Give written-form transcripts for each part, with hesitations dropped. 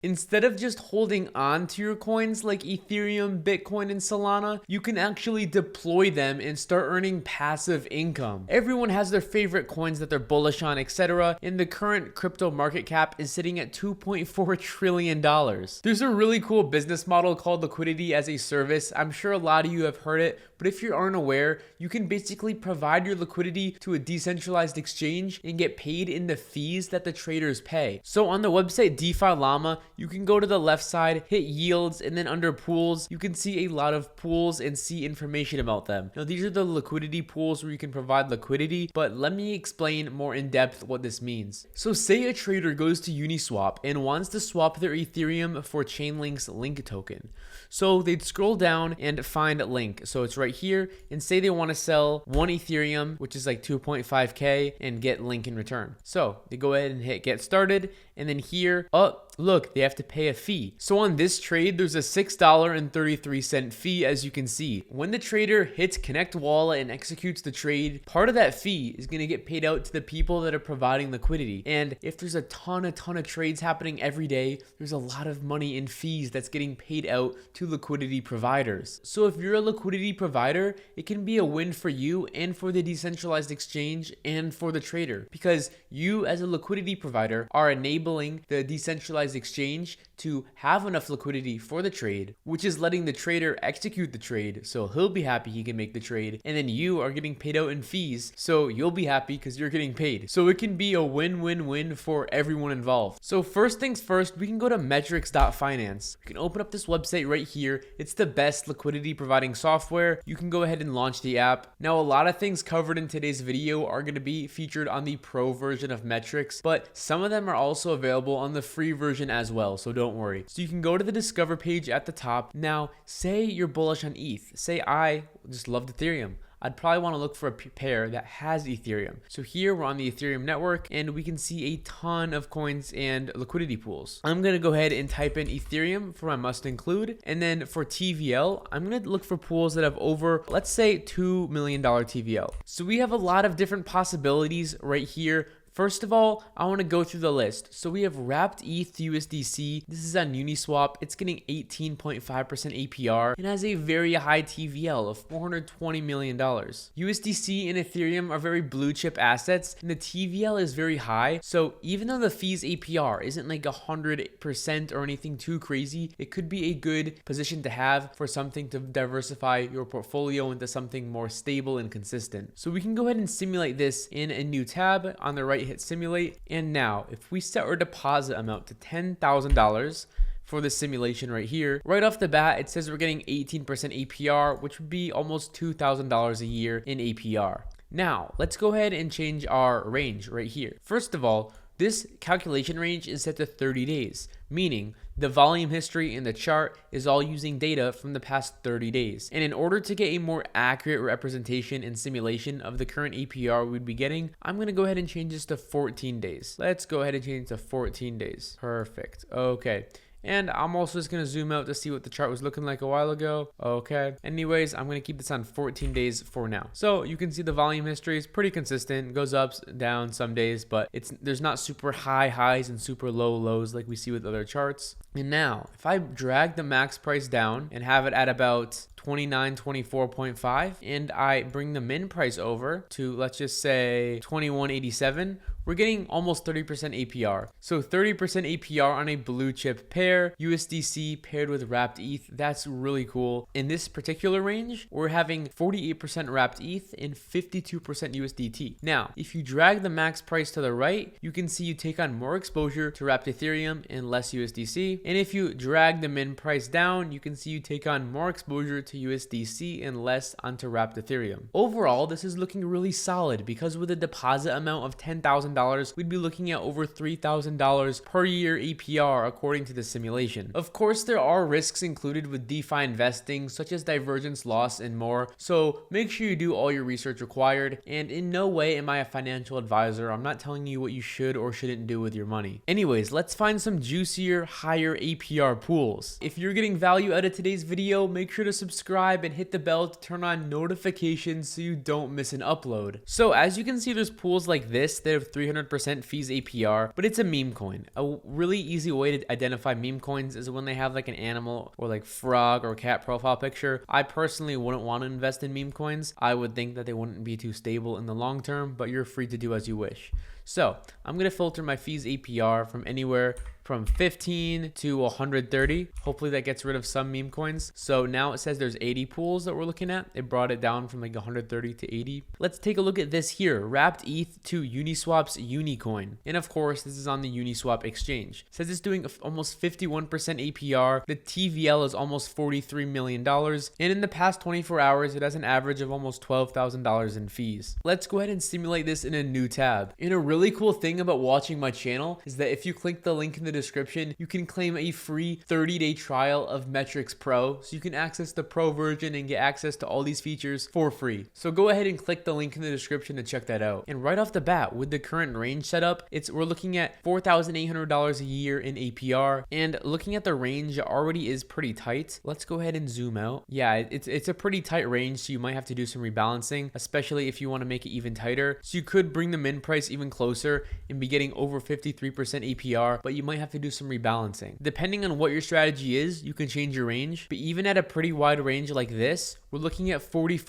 Instead of just holding on to your coins like Ethereum, Bitcoin, and Solana, you can actually deploy them and start earning passive income. Everyone has their favorite coins that they're bullish on, etc., and the current crypto market cap is sitting at $2.4 trillion. There's a really cool business model called Liquidity as a Service. I'm sure a lot of you have heard it, but if you aren't aware, you can basically provide your liquidity to a decentralized exchange and get paid in the fees that the traders pay. So on the website DeFi Llama, you can go to the left side, hit yields, and then under pools, you can see a lot of pools and see information about them. Now, these are the liquidity pools where you can provide liquidity, but let me explain more in depth what this means. So say a trader goes to Uniswap and wants to swap their Ethereum for Chainlink's Link token. So they'd scroll down and find Link. So it's right here, and say they want to sell 1 Ethereum, which is like 2.5K, and get Link in return. So they go ahead and hit get started, and then here, oh, look, they have to pay a fee. So on this trade, there's a $6.33 fee, as you can see. When the trader hits connect wallet and executes the trade, part of that fee is going to get paid out to the people that are providing liquidity. And if there's a ton of trades happening every day, there's a lot of money in fees that's getting paid out to liquidity providers. So if you're a liquidity provider, it can be a win for you and for the decentralized exchange and for the trader, because you as a liquidity provider are enabling the decentralized exchange to have enough liquidity for the trade, which is letting the trader execute the trade, so he'll be happy he can make the trade, and then you are getting paid out in fees, so you'll be happy because you're getting paid. So it can be a win-win-win for everyone involved. So first things first, we can go to metrics.finance. We can open up this website right here. It's the best liquidity providing software. You can go ahead and launch the app. Now, a lot of things covered in today's video are going to be featured on the pro version of Metrics, but some of them are also available on the free version as well, so don't worry. So you can go to the discover page at the top. Now, say you're bullish on ETH. Say I just loved Ethereum. I'd probably want to look for a pair that has Ethereum. So here we're on the Ethereum network, and we can see a ton of coins and liquidity pools. I'm going to go ahead and type in Ethereum for my must include. And then for TVL, I'm going to look for pools that have over, let's say, $2 million TVL. So we have a lot of different possibilities right here. First of all, I want to go through the list. So we have wrapped ETH USDC. This is on Uniswap. It's getting 18.5% APR and has a very high TVL of $420 million. USDC and Ethereum are very blue chip assets, and the TVL is very high. So even though the fees APR isn't like 100% or anything too crazy, it could be a good position to have for something to diversify your portfolio into something more stable and consistent. So we can go ahead and simulate this in a new tab. On the right, hit simulate, and now if we set our deposit amount to $10,000 for the simulation right here, right off the bat it says we're getting 18% APR, which would be almost $2,000 a year in APR. Now let's go ahead and change our range right here. First of all, this calculation range is set to 30 days, meaning the volume history in the chart is all using data from the past 30 days. And in order to get a more accurate representation and simulation of the current APR we'd be getting, I'm going to go ahead and change this to 14 days. Let's go ahead and change it to 14 days. Perfect. Okay. And I'm also just going to zoom out to see what the chart was looking like a while ago. Okay. Anyways, I'm going to keep this on 14 days for now. So you can see the volume history is pretty consistent. It goes up, down some days, but there's not super high highs and super low lows like we see with other charts. And now, if I drag the max price down and have it at about 2924.5, and I bring the min price over to, let's just say, 2187, we're getting almost 30% APR. So 30% APR on a blue chip pair, USDC paired with wrapped ETH. That's really cool. In this particular range, we're having 48% wrapped ETH and 52% USDT. Now, if you drag the max price to the right, you can see you take on more exposure to wrapped Ethereum and less USDC. And if you drag the min price down, you can see you take on more exposure to USDC and less onto wrapped Ethereum. Overall, this is looking really solid because with a deposit amount of $10,000, we'd be looking at over $3,000 per year APR according to the simulation. Of course, there are risks included with DeFi investing, such as divergence loss and more, so make sure you do all your research required. And in no way am I a financial advisor. I'm not telling you what you should or shouldn't do with your money. Anyways, let's find some juicier, higher APR pools. If you're getting value out of today's video, make sure to subscribe and hit the bell to turn on notifications so you don't miss an upload. So as you can see, there's pools like this that have 300% fees APR, but it's a meme coin. A really easy way to identify meme coins is when they have like an animal or like frog or cat profile picture. I personally wouldn't want to invest in meme coins. I would think that they wouldn't be too stable in the long term, but you're free to do as you wish. So I'm going to filter my fees APR from anywhere from 15 to 130. Hopefully that gets rid of some meme coins. So now it says there's 80 pools that we're looking at. It brought it down from like 130 to 80. Let's take a look at this here. Wrapped ETH to Uniswap's Unicoin. And of course, this is on the Uniswap exchange. It says it's doing almost 51% APR. The TVL is almost $43 million. And in the past 24 hours, it has an average of almost $12,000 in fees. Let's go ahead and simulate this in a new tab. And a really cool thing about watching my channel is that if you click the link in the description, you can claim a free 30-day trial of Metrics Pro, so you can access the pro version and get access to all these features for free. So go ahead and click the link in the description to check that out. And right off the bat, with the current range setup, we're looking at $4,800 a year in APR, and looking at the range, it already is pretty tight. Let's go ahead and zoom out. Yeah, it's a pretty tight range, so you might have to do some rebalancing, especially if you want to make it even tighter. So you could bring the min price even closer and be getting over 53% APR, but you might have to do some rebalancing. Depending on what your strategy is, you can change your range, but even at a pretty wide range like this, we're looking at 44%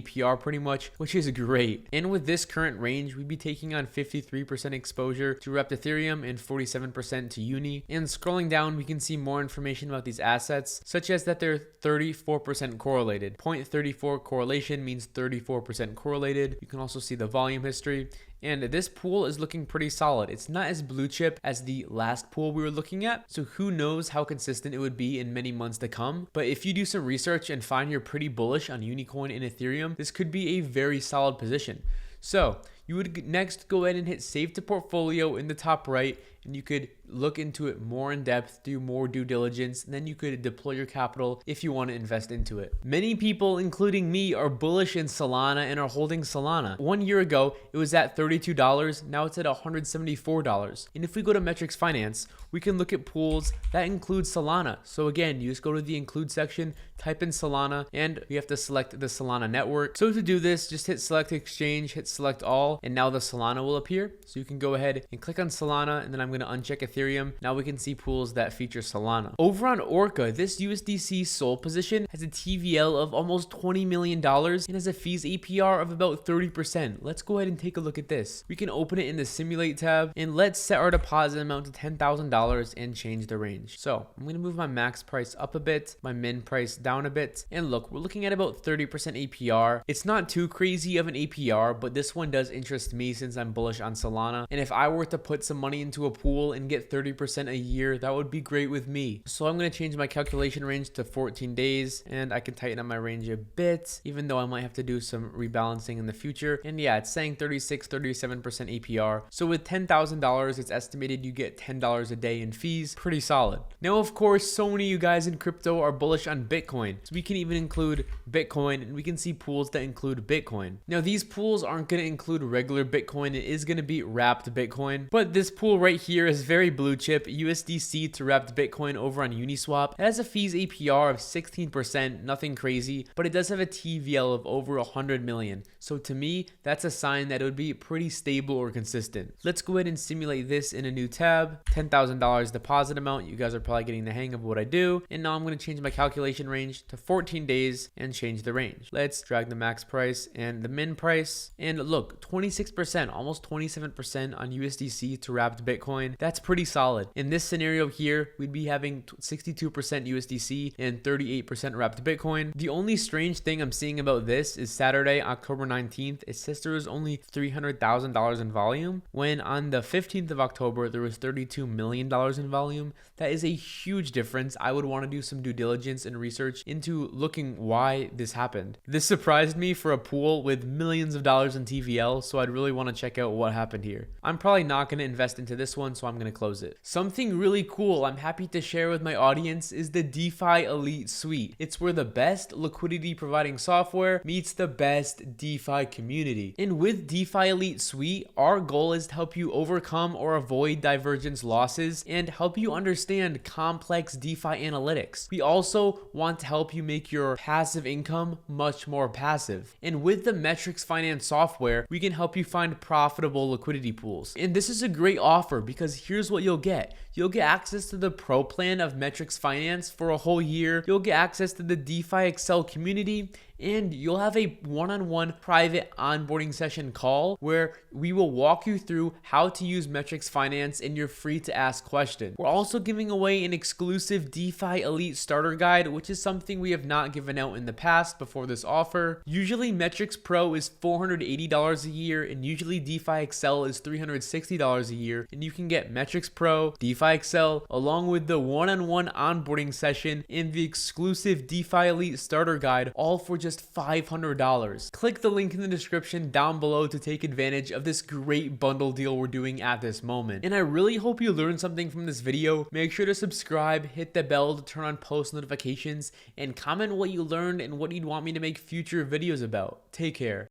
APR pretty much, which is great. And with this current range, we'd be taking on 53% exposure to Wrapped Ethereum and 47% to Uni. And scrolling down, we can see more information about these assets, such as that they're 34% correlated. 0.34 correlation means 34% correlated. You can also see the volume history. And this pool is looking pretty solid. It's not as blue chip as the last pool we were looking at, so who knows how consistent it would be in many months to come. But if you do some research and find you're pretty bullish on Unicoin and Ethereum, this could be a very solid position. So you would next go ahead and hit save to portfolio in the top right, and you could look into it more in depth, do more due diligence, and then you could deploy your capital if you want to invest into it. Many people, including me, are bullish in Solana and are holding Solana. 1 year ago, it was at $32. Now it's at $174. And if we go to Metrics Finance, we can look at pools that include Solana. So again, you just go to the include section, type in Solana, and you have to select the Solana network. So to do this, just hit select exchange, hit select all, and now the Solana will appear. So you can go ahead and click on Solana, and then I'm going to uncheck Ethereum. Now we can see pools that feature Solana. Over on Orca, this USDC SOL position has a TVL of almost $20 million and has a fees APR of about 30%. Let's go ahead and take a look at this. We can open it in the simulate tab, and let's set our deposit amount to $10,000 and change the range. So I'm going to move my max price up a bit, my min price down a bit, and look, we're looking at about 30% APR. It's not too crazy of an APR, but this one does interest me since I'm bullish on Solana. And if I were to put some money into a pool and get 30% a year, that would be great with me. So I'm going to change my calculation range to 14 days, and I can tighten up my range a bit, even though I might have to do some rebalancing in the future. And yeah, it's saying 37% APR. So with $10,000, it's estimated you get $10 a day in fees. Pretty solid. Now, of course, so many of you guys in crypto are bullish on Bitcoin. So we can even include Bitcoin, and we can see pools that include Bitcoin. Now, these pools aren't going to include regular Bitcoin. It is going to be wrapped Bitcoin. But this pool right here is very blue chip, USDC to wrapped Bitcoin over on Uniswap. It has a fees APR of 16%, nothing crazy, but it does have a TVL of over 100 million. So to me, that's a sign that it would be pretty stable or consistent. Let's go ahead and simulate this in a new tab. $10,000 deposit amount. You guys are probably getting the hang of what I do. And now I'm going to change my calculation range to 14 days and change the range. Let's drag the max price and the min price. And look, 26%, almost 27% on USDC to wrapped Bitcoin. That's pretty solid. In this scenario here, we'd be having 62% USDC and 38% wrapped Bitcoin. The only strange thing I'm seeing about this is Saturday, October 19th, it says there was only $300,000 in volume, when on the 15th of October, there was $32 million in volume. That is a huge difference. I would want to do some due diligence and research into looking why this happened. This surprised me for a pool with millions of dollars in TVL, so I'd really want to check out what happened here. I'm probably not going to invest into this one, so I'm going to close it. Something really cool I'm happy to share with my audience is the DeFi Elite suite. It's where the best liquidity providing software meets the best DeFi DeFi community. And with DeFi Elite Suite, our goal is to help you overcome or avoid divergence losses and help you understand complex DeFi analytics. We also want to help you make your passive income much more passive. And with the Metrics Finance software, we can help you find profitable liquidity pools. And this is a great offer because here's what you'll get. You'll get access to the pro plan of Metrics Finance for a whole year. You'll get access to the DeFi Excel community, and you'll have a one-on-one private onboarding session call where we will walk you through how to use Metrics Finance and you're free to ask questions. We're also giving away an exclusive DeFi Elite starter guide, which is something we have not given out in the past before this offer. Usually Metrics Pro is $480 a year, and usually DeFi Excel is $360 a year, and you can get Metrics Pro, DeFi Excel, along with the one-on-one onboarding session and the exclusive DeFi Elite starter guide, all for just $500. Click the link in the description down below to take advantage of this great bundle deal we're doing at this moment. And I really hope you learned something from this video. Make sure to subscribe, hit the bell to turn on post notifications, and comment what you learned and what you'd want me to make future videos about. Take care.